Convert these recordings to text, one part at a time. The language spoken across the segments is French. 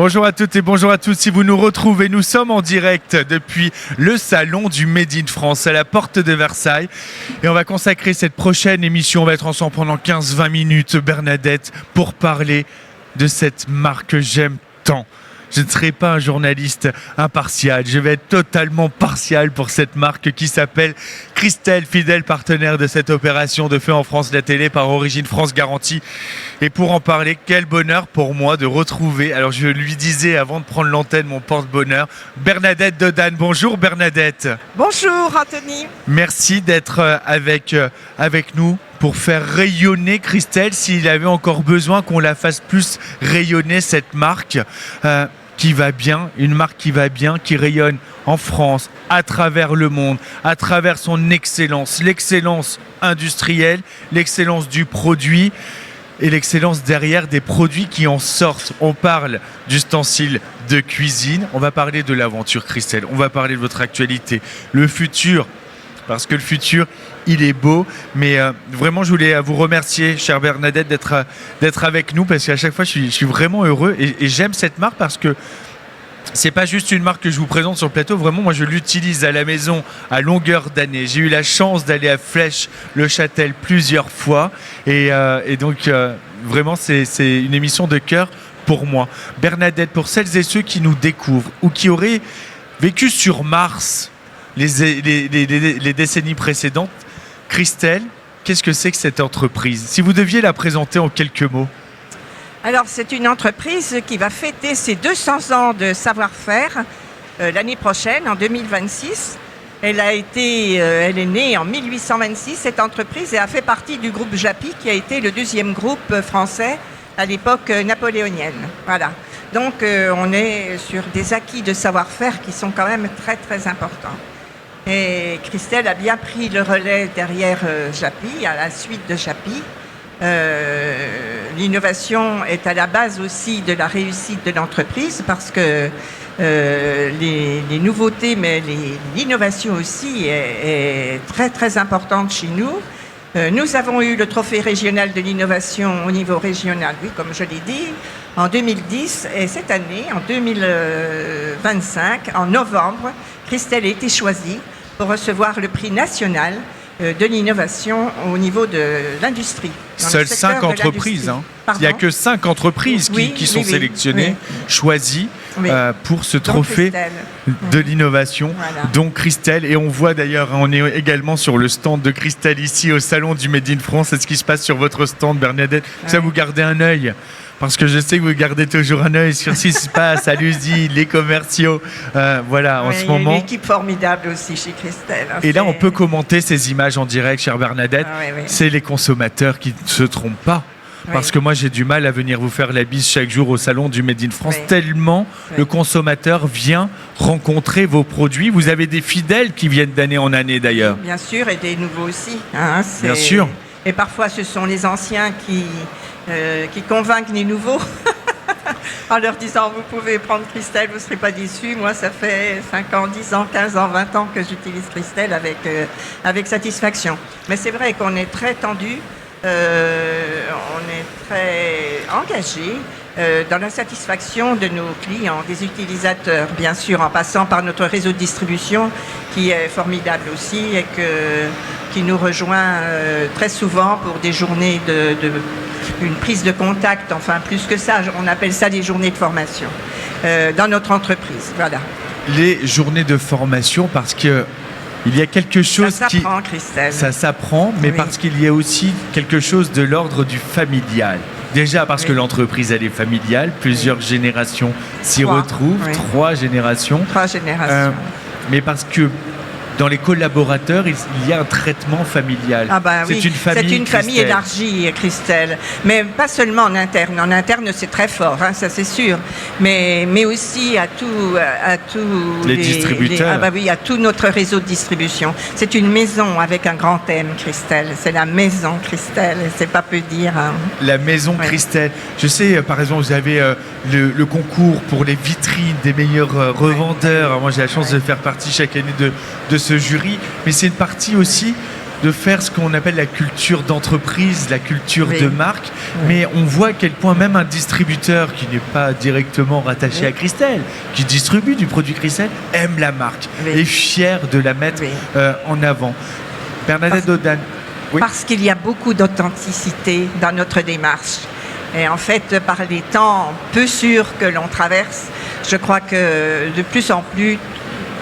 Bonjour à toutes et bonjour à tous. Si vous nous retrouvez, nous sommes en direct depuis le salon du Made in France à la porte de Versailles. Et on va consacrer cette prochaine émission, on va être ensemble pendant 15-20 minutes, Bernadette, pour parler de cette marque que j'aime tant. Je ne serai pas un journaliste impartial, je vais être totalement partial pour cette marque qui s'appelle Christelle, fidèle partenaire de cette opération de Fait en France la télé par Origine France Garantie. Et pour en parler, quel bonheur pour moi de retrouver, alors je lui disais avant de prendre l'antenne mon porte-bonheur, Bernadette Dodane. Bonjour Bernadette. Bonjour Anthony. Merci d'être avec nous pour faire rayonner Christelle, s'il avait encore besoin qu'on la fasse plus rayonner, cette marque qui va bien, une marque qui va bien, qui rayonne en France, à travers le monde, à travers son excellence, l'excellence industrielle, l'excellence du produit et l'excellence derrière des produits qui en sortent. On parle d'ustensiles de cuisine, on va parler de l'aventure Christelle, on va parler de votre actualité, le futur, parce que le futur, il est beau, mais vraiment je voulais vous remercier, chère Bernadette, d'être avec nous, parce qu'à chaque fois je suis vraiment heureux et j'aime cette marque parce que c'est pas juste une marque que je vous présente sur le plateau, vraiment moi je l'utilise à la maison à longueur d'année. J'ai eu la chance d'aller à Flèche-le-Châtel plusieurs fois et donc vraiment c'est une émission de cœur pour moi. Bernadette, pour celles et ceux qui nous découvrent ou qui auraient vécu sur Mars les décennies précédentes, Christelle, qu'est-ce que c'est que cette entreprise? Si vous deviez la présenter en quelques mots. Alors, c'est une entreprise qui va fêter ses 200 ans de savoir-faire l'année prochaine, en 2026. Elle est née en 1826, cette entreprise, et a fait partie du groupe Japy, qui a été le deuxième groupe français à l'époque napoléonienne. Voilà. Donc, on est sur des acquis de savoir-faire qui sont quand même très, très importants. Et Christelle a bien pris le relais derrière Japy, à la suite de Japy. L'innovation est à la base aussi de la réussite de l'entreprise parce que les nouveautés, mais l'innovation aussi est très très importante chez nous. Nous avons eu le trophée régional de l'innovation au niveau régional, oui, comme je l'ai dit, en 2010. Et cette année, en 2025, en novembre, Christelle a été choisie pour recevoir le prix national de l'innovation au niveau de l'industrie. Seules 5 entreprises, hein. Il n'y a que 5 entreprises qui sont sélectionnées, choisies pour ce trophée de l'innovation. Voilà. Donc Christelle, et on voit d'ailleurs, on est également sur le stand de Christelle ici au salon du Made in France. C'est ce qui se passe sur votre stand, Bernadette. Ça, vous gardez un œil. Parce que je sais que vous gardez toujours un œil sur ce qui se passe à l'usine, les commerciaux, voilà, en ce moment. Il y a une équipe formidable aussi chez Christelle. Hein, et là, on peut commenter ces images en direct, chère Bernadette. C'est les consommateurs qui ne se trompent pas. Parce que moi, j'ai du mal à venir vous faire la bise chaque jour au salon du Made in France, tellement le consommateur vient rencontrer vos produits. Vous avez des fidèles qui viennent d'année en année, d'ailleurs. Bien sûr, et des nouveaux aussi. Hein, bien sûr. Et parfois, ce sont les anciens qui convainquent les nouveaux en leur disant vous pouvez prendre Christelle, vous ne serez pas déçus. Moi, ça fait 5 ans, 10 ans, 15 ans, 20 ans que j'utilise Christelle avec satisfaction. Mais c'est vrai qu'on est très tendu, on est très engagé dans la satisfaction de nos clients, des utilisateurs, bien sûr, en passant par notre réseau de distribution qui est formidable aussi et qui nous rejoint très souvent pour des journées une prise de contact, enfin plus que ça, on appelle ça des journées de formation dans notre entreprise. Voilà. Les journées de formation, parce que il y a quelque chose Christelle. Ça s'apprend, mais parce qu'il y a aussi quelque chose de l'ordre du familial. Déjà parce que l'entreprise, elle est familiale, plusieurs générations s'y retrouvent, 3 générations. 3 générations. Mais parce que dans les collaborateurs, il y a un traitement familial. Ah bah c'est une famille élargie, Christelle. Mais pas seulement en interne. En interne, c'est très fort, hein, ça c'est sûr. Mais aussi à tous les distributeurs. À tout notre réseau de distribution. C'est une maison avec un grand M, Christelle. C'est la maison Christelle. C'est pas peu dire. Hein. La maison Christelle. Je sais, par exemple, vous avez le concours pour les vitrines des meilleurs revendeurs. Alors, moi, j'ai la chance de faire partie chaque année de ce jury, mais c'est une partie aussi de faire ce qu'on appelle la culture d'entreprise, la culture Oui. de marque, Oui. mais on voit à quel point même un distributeur qui n'est pas directement rattaché Oui. à Christelle, qui distribue du produit Christelle, aime la marque, Oui. est fier de la mettre Oui. en avant. Bernadette Dodane. Oui. Parce qu'il y a beaucoup d'authenticité dans notre démarche. Et en fait, par les temps peu sûrs que l'on traverse, je crois que de plus en plus,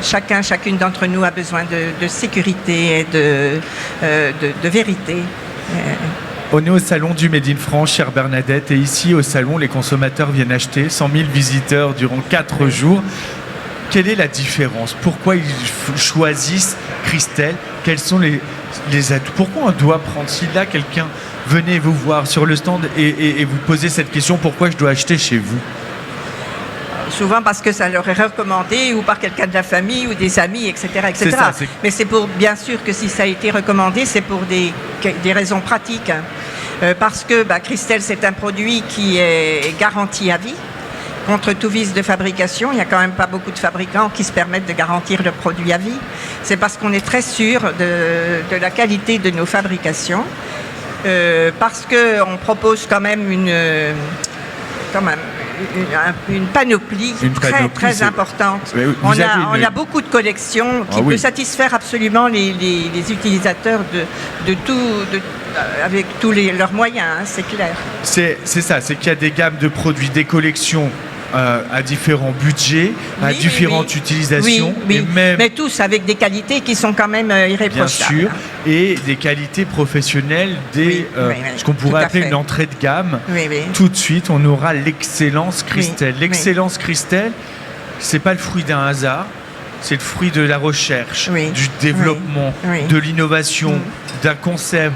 chacune d'entre nous a besoin de sécurité et de vérité. On est au salon du Made in France, chère Bernadette, et ici au salon, les consommateurs viennent acheter 100 000 visiteurs durant 4 jours. Quelle est la différence? Pourquoi ils choisissent Christelle? Quels sont les atouts? Pourquoi on doit prendre, si là quelqu'un venait vous voir sur le stand et vous poser cette question, pourquoi je dois acheter chez vous? Souvent parce que ça leur est recommandé ou par quelqu'un de la famille ou des amis, etc. etc. C'est ça, Mais c'est pour, bien sûr que si ça a été recommandé, c'est pour des raisons pratiques. Parce que Christelle, c'est un produit qui est garanti à vie contre tout vice de fabrication. Il n'y a quand même pas beaucoup de fabricants qui se permettent de garantir le produit à vie. C'est parce qu'on est très sûr de la qualité de nos fabrications. Parce qu'on propose quand même une panoplie très importante. On a beaucoup de collections qui peut satisfaire absolument les utilisateurs avec tous leurs moyens, hein, c'est clair. C'est ça, c'est qu'il y a des gammes de produits, des collections à différents budgets, à différentes utilisations, et même, mais tous avec des qualités qui sont quand même irréprochables. Bien sûr, et des qualités professionnelles, ce qu'on pourrait appeler une entrée de gamme. Tout de suite, on aura l'excellence Christelle. L'excellence Christelle, c'est pas le fruit d'un hasard, c'est le fruit de la recherche, du développement, de l'innovation, d'un concept.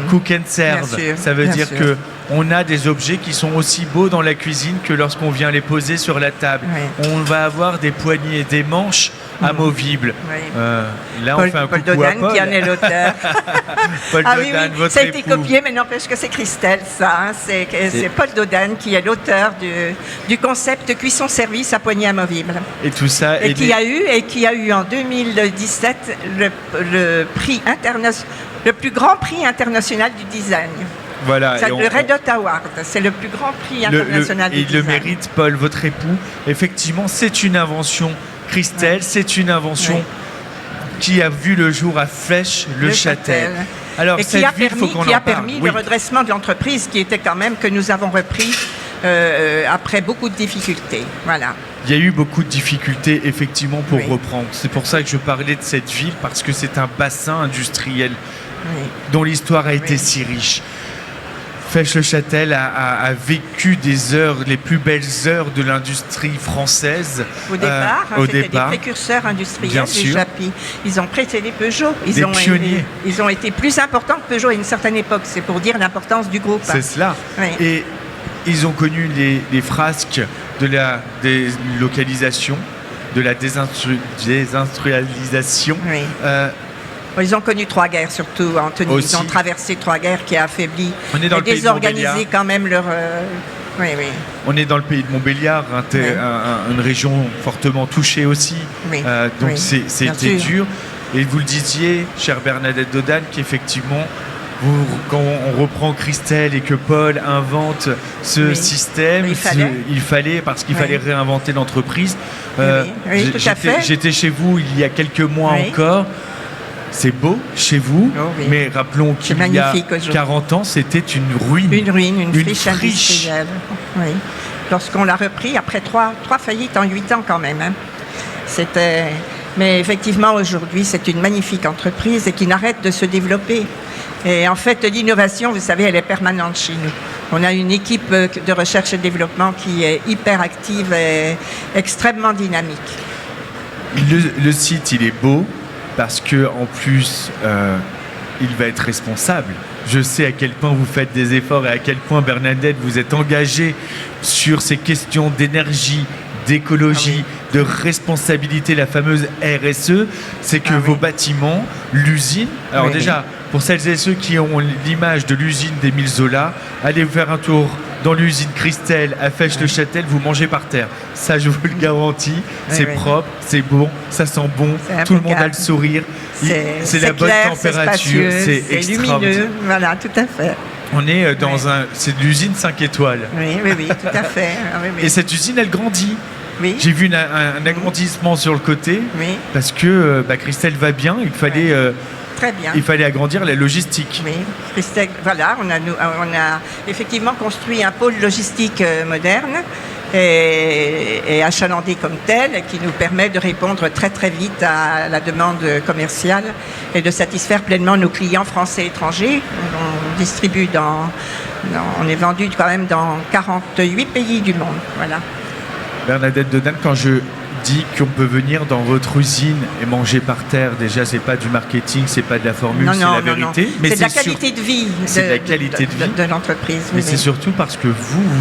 Cook and serve, ça veut dire que on a des objets qui sont aussi beaux dans la cuisine que lorsqu'on vient les poser sur la table. On va avoir des poignées, des manches amovibles. Là, on fait un coucou à Paul. Qui en est l'auteur. Paul Dodane, votre ça a été époux. copié, mais n'empêche que c'est Christelle, ça. Hein. C'est Paul Dodane qui est l'auteur du concept cuisson-service à poignée amovible. Et tout ça. Et qui a eu en 2017 le plus grand prix international du design. Voilà, c'est le Red Dot Award, c'est le plus grand prix international du design. Et il le mérite, Paul, votre époux. Effectivement, c'est une invention Christelle, c'est une invention qui a vu le jour à Flèche-le-Châtel. Alors, et qui a permis le redressement de l'entreprise qui était quand même que nous avons repris après beaucoup de difficultés. Voilà. Il y a eu beaucoup de difficultés, effectivement, pour reprendre. C'est pour ça que je parlais de cette ville, parce que c'est un bassin industriel dont l'histoire a été si riche. Flèche-le-Châtel a vécu des heures, les plus belles heures de l'industrie française. Au départ, c'était des précurseurs industriels du Japy. Ils ont précédé Peugeot. Des pionniers. Ils ont été plus importants que Peugeot à une certaine époque. C'est pour dire l'importance du groupe. C'est cela. Et ils ont connu les frasques de la délocalisation, de la désindustrialisation. Ils ont connu 3 guerres surtout, Anthony. Ils ont traversé 3 guerres qui a affaibli et désorganisé quand même leur... On est dans le pays de Montbéliard, une région fortement touchée aussi. Donc c'était dur. Et vous le disiez, chère Bernadette Dodane, qu'effectivement, quand on reprend Christelle et que Paul invente ce système, il fallait parce qu'il fallait réinventer l'entreprise. Tout à fait. J'étais chez vous il y a quelques mois encore. C'est beau chez vous, mais rappelons qu'il y a 40 ans, c'était une ruine. Une friche industrielle. Oui. Lorsqu'on l'a repris, après 3 faillites en 8 ans quand même. Hein. Mais effectivement, aujourd'hui, c'est une magnifique entreprise et qui n'arrête de se développer. Et en fait, l'innovation, vous savez, elle est permanente chez nous. On a une équipe de recherche et développement qui est hyper active et extrêmement dynamique. Le site, il est beau. Parce que en plus, il va être responsable. Je sais à quel point vous faites des efforts et à quel point, Bernadette, vous êtes engagée sur ces questions d'énergie, d'écologie, de responsabilité, la fameuse RSE. C'est que vos bâtiments, l'usine... Alors déjà, pour celles et ceux qui ont l'image de l'usine d'Émile Zola, allez faire un tour dans l'usine Christelle à Fèche-le-Châtel, vous mangez par terre. Ça, je vous le garantis. C'est propre, c'est bon, ça sent bon. Tout le monde a le sourire. C'est la bonne clair, température. C'est lumineux. Voilà, tout à fait. On est dans c'est de l'usine 5 étoiles. Oui, tout à fait. Et cette usine, elle grandit. Oui. J'ai vu un agrandissement sur le côté parce que Christelle va bien. Très bien. Il fallait agrandir la logistique. Oui, Christelle, voilà, on a effectivement construit un pôle logistique moderne et achalandé comme tel, qui nous permet de répondre très très vite à la demande commerciale et de satisfaire pleinement nos clients français et étrangers. On distribue on est vendu quand même dans 48 pays du monde. Voilà. Bernadette Dodane, quand je dis qu'on peut venir dans votre usine et manger par terre, déjà c'est pas du marketing, c'est pas de la formule, c'est la vérité. Mais c'est de la qualité de vie. C'est de la qualité de vie de l'entreprise. Mais c'est surtout parce que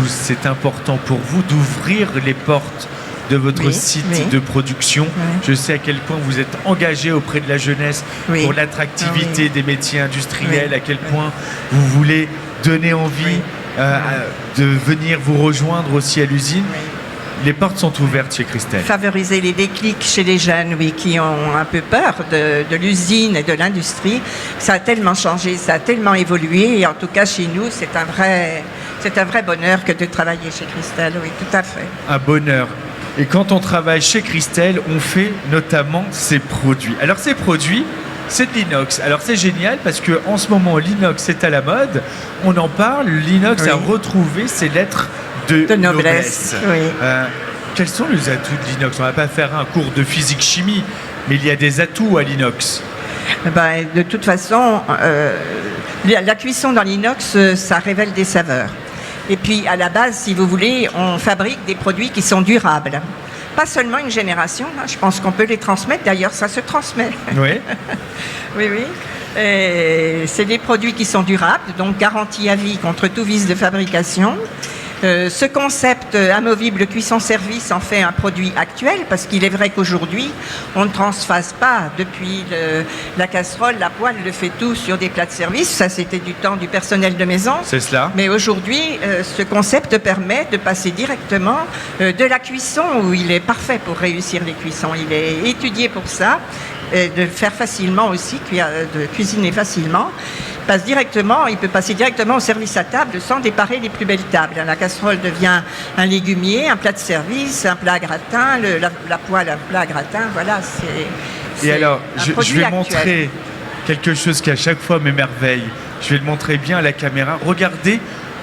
c'est important pour vous d'ouvrir les portes de votre site de production. Je sais à quel point vous êtes engagé auprès de la jeunesse pour l'attractivité des métiers industriels, à quel point vous voulez donner envie de venir vous rejoindre aussi à l'usine. Les portes sont ouvertes chez Christelle. Favoriser les déclics chez les jeunes, qui ont un peu peur de l'usine et de l'industrie. Ça a tellement changé, ça a tellement évolué. Et en tout cas, chez nous, c'est un vrai bonheur que de travailler chez Christelle. Oui, tout à fait. Un bonheur. Et quand on travaille chez Christelle, on fait notamment ses produits. Alors, ces produits, c'est de l'inox. Alors, c'est génial parce qu'en ce moment, l'inox est à la mode. On en parle. L'inox a retrouvé ses lettres de noblesse. Quels sont les atouts de l'inox? On ne va pas faire un cours de physique-chimie, mais il y a des atouts à l'inox. De toute façon, la cuisson dans l'inox, ça révèle des saveurs. Et puis, à la base, si vous voulez, on fabrique des produits qui sont durables. Pas seulement une génération, je pense qu'on peut les transmettre. D'ailleurs, ça se transmet. Oui. Oui. C'est des produits qui sont durables, donc garantis à vie contre tout vice de fabrication. Ce concept amovible cuisson-service en fait un produit actuel, parce qu'il est vrai qu'aujourd'hui, on ne transfase pas depuis la casserole, la poêle, le fait tout sur des plats de service. Ça, c'était du temps du personnel de maison. C'est cela. Mais aujourd'hui, ce concept permet de passer directement de la cuisson, où il est parfait pour réussir les cuissons. Il est étudié pour ça, et de faire facilement aussi, de cuisiner facilement. Il peut passer directement au service à table sans déparer les plus belles tables. La casserole devient un légumier, un plat de service, un plat à gratin, la poêle, un plat à gratin. Voilà, Et alors, je vais montrer quelque chose qui à chaque fois m'émerveille. Je vais le montrer bien à la caméra. Regardez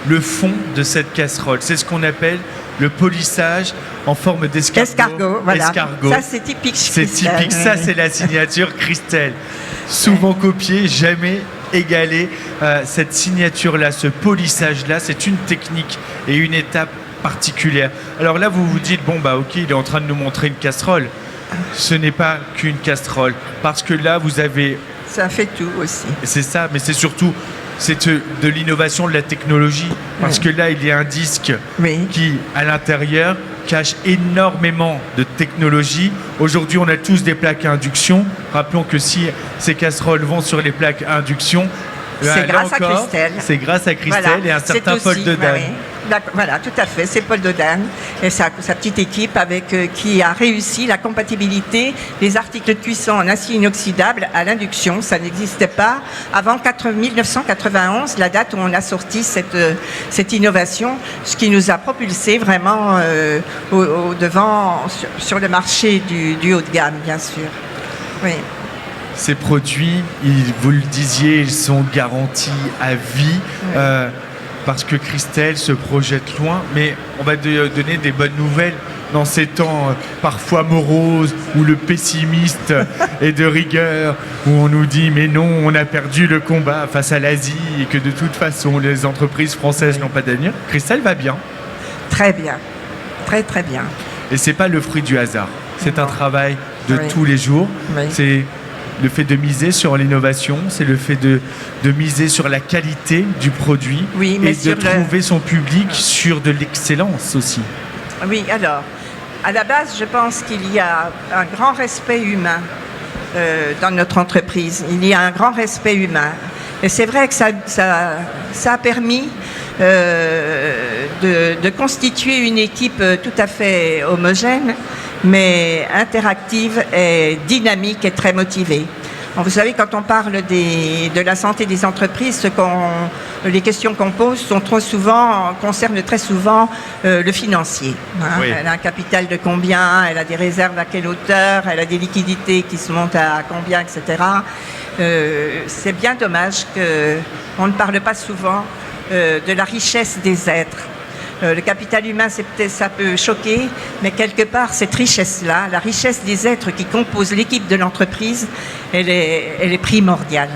le fond de cette casserole. C'est ce qu'on appelle le polissage en forme d'escargot. Voilà. Escargot. Ça, c'est typique. C'est typique. Ça, c'est la signature Christelle. Souvent copiée, jamais égalée. Cette signature-là, ce polissage-là, c'est une technique et une étape particulière. Alors là, vous vous dites, ok, il est en train de nous montrer une casserole. Ce n'est pas qu'une casserole. Parce que là, vous avez... Ça fait tout aussi. C'est ça, mais c'est surtout... C'est de l'innovation, de la technologie. Parce que là, il y a un disque qui, à l'intérieur, cache énormément de technologie. Aujourd'hui, on a tous des plaques à induction. Rappelons que si ces casseroles vont sur les plaques à induction, c'est grâce à Christelle. C'est grâce à Christelle et un certain Paul Dodane. Voilà, tout à fait. C'est Paul Dodane et sa petite équipe qui a réussi la compatibilité des articles de cuisson en acier inoxydable à l'induction. Ça n'existait pas avant 1991, la date où on a sorti cette innovation, ce qui nous a propulsé vraiment au devant sur le marché du haut de gamme, bien sûr. Oui. Ces produits, vous le disiez, ils sont garantis à vie. Parce que Christelle se projette loin, mais on va donner des bonnes nouvelles dans ces temps parfois moroses où le pessimiste est de rigueur, où on nous dit mais non, on a perdu le combat face à l'Asie et que de toute façon les entreprises françaises n'ont pas d'avenir. Christelle va bien. Très bien, très très bien. Et c'est pas le fruit du hasard, c'est un travail de tous les jours. C'est le fait de miser sur l'innovation, c'est le fait de miser sur la qualité du produit et de trouver son public sur de l'excellence aussi. Oui, alors, à la base, je pense qu'il y a un grand respect humain dans notre entreprise. Il y a un grand respect humain. Et c'est vrai que ça a permis de constituer une équipe tout à fait homogène, mais interactive et dynamique et très motivée. Bon, vous savez, quand on parle de la santé des entreprises, les questions qu'on pose concernent très souvent le financier. Hein. Oui. Elle a un capital de combien, elle a des réserves à quelle hauteur, elle a des liquidités qui se montent à combien, etc. C'est bien dommage qu'on ne parle pas souvent de la richesse des êtres. Le capital humain, ça peut choquer, mais quelque part, cette richesse-là, la richesse des êtres qui composent l'équipe de l'entreprise, elle est primordiale.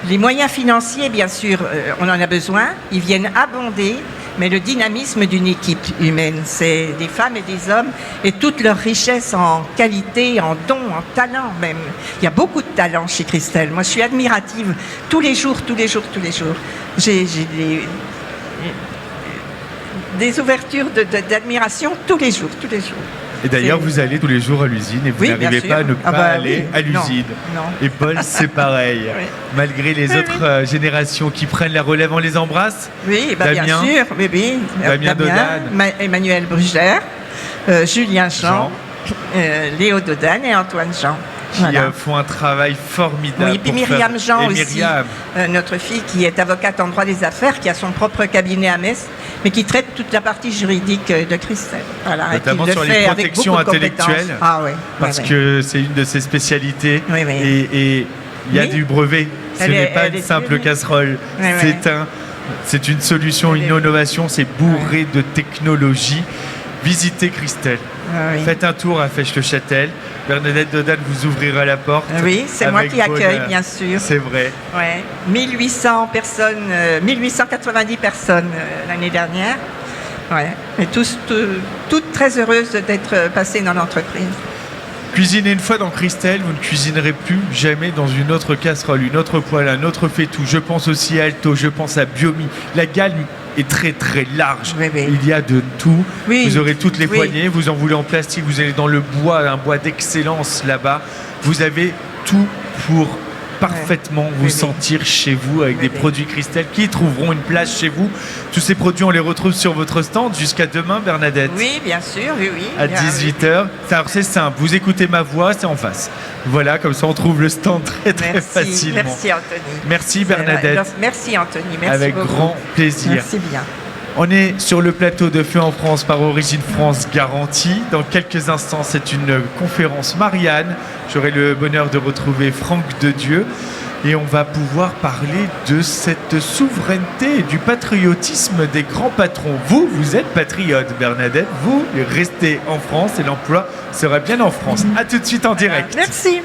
Les moyens financiers, bien sûr, on en a besoin, ils viennent abonder, mais le dynamisme d'une équipe humaine, c'est des femmes et des hommes, et toute leur richesse en qualité, en dons, en talent même. Il y a beaucoup de talent chez Christelle. Moi, je suis admirative tous les jours. J'ai des ouvertures d'admiration tous les jours. Et d'ailleurs, vous allez tous les jours à l'usine et vous n'arrivez pas à ne pas aller à l'usine. Non. Et Paul, c'est pareil. Oui. Malgré les autres générations qui prennent la relève, on les embrasse. Oui, bien sûr. Oui. Damien Dodane. Emmanuel Brugère, Julien Jean. Léo Dodane et Antoine Jean. Qui font un travail formidable. Oui, puis Myriam Jean aussi, notre fille qui est avocate en droit des affaires, qui a son propre cabinet à Metz, mais qui traite toute la partie juridique de Christelle. Voilà, notamment sur les protections intellectuelles, parce que c'est une de ses spécialités. Oui. Et il y a du brevet. Ce n'est pas une simple casserole. C'est une solution, une innovation, c'est bourré de technologie. Visitez Christelle. Faites un tour à Fesch-le-Châtel. Bernadette Dodane vous ouvrira la porte. Oui, c'est moi qui accueille, bien sûr. C'est vrai. 1890 personnes l'année dernière. Et toutes très heureuses d'être passées dans l'entreprise. Cuisinez une fois dans Christelle, vous ne cuisinerez plus jamais dans une autre casserole, une autre poêle, un autre faitout. Je pense aussi à Alto, je pense à Biomi. La gamme est très très large. Oui. Il y a de tout. Oui. Vous aurez toutes les poignées. Vous en voulez en plastique, vous allez dans le bois, un bois d'excellence là-bas. Vous avez tout pour parfaitement vous sentir chez vous avec des produits Christelle qui trouveront une place chez vous. Tous ces produits, on les retrouve sur votre stand jusqu'à demain, Bernadette. Oui, bien sûr, oui. À 18h. Alors c'est simple, vous écoutez ma voix, c'est en face. Voilà, comme ça on trouve le stand très facilement. Merci Anthony. Merci Bernadette. Merci Anthony, merci avec beaucoup. Grand plaisir. Merci bien. On est sur le plateau de Feu en France par Origine France Garantie. Dans quelques instants, c'est une conférence Marianne. J'aurai le bonheur de retrouver Franck Dedieu. Et on va pouvoir parler de cette souveraineté et du patriotisme des grands patrons. Vous êtes patriote, Bernadette. Vous restez en France et l'emploi sera bien en France. À tout de suite en direct. Merci.